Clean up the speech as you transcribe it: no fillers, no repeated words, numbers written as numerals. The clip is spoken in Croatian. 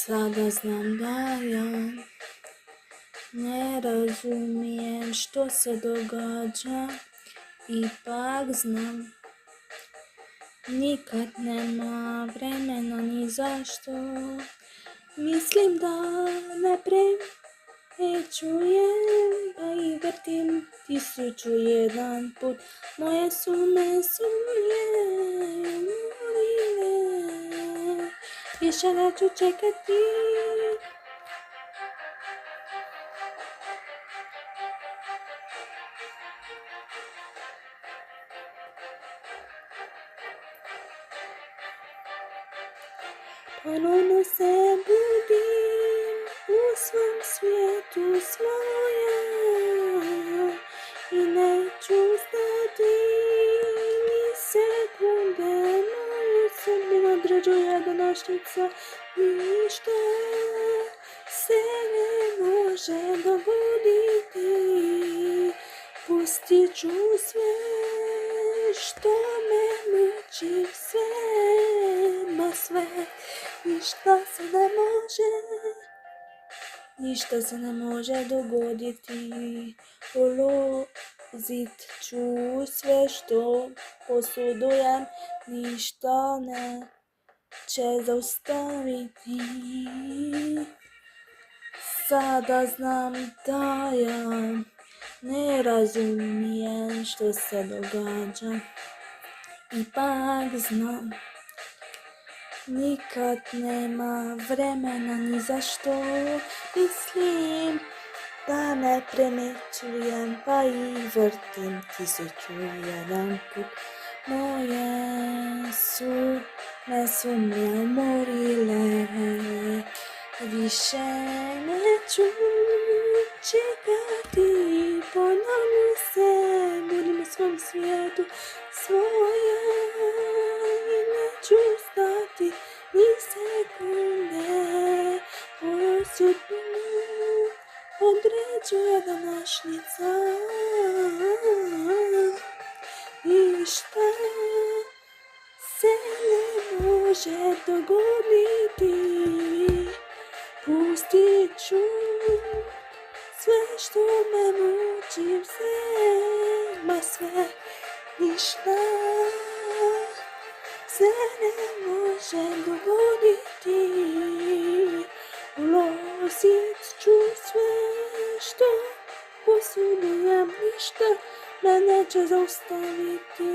Sada znam da ja ne razumijem što se događa, ipak znam nikad nema vremena ni zašto. Mislim da ne prećujem, pa i vrtim 1001 put. Moje su me sumnje umorile, više neću čekati. Ponovno se budim u svom svijetu svojem i neću stati ni sekunde. Moju sudbinu određuje današnjica, ništa se ne može dogoditi. Pustit ću sve što me muči, sve, ništa se ne može dogoditi. Uložit ću sve što posudujem, ništa neće zaustaviti. Sada znam da ja ne razumijem što se događa, ipak znam nikad nema vremena ni za što. Mislim da ne premećujem, pa i vrtim 1001 put. Moje su me sumnje umorile, više neću čekati. Ponovno se budim u svom svijetu svojem i neću stati ni sekunde. Moju sudbinu određuje današnjica, ništa se ne može dogoditi. Pustit ću sve što me muči, sve, ništa se ne može dogoditi. Uložit ću sve što posudujem, ništa me neće zaustaviti.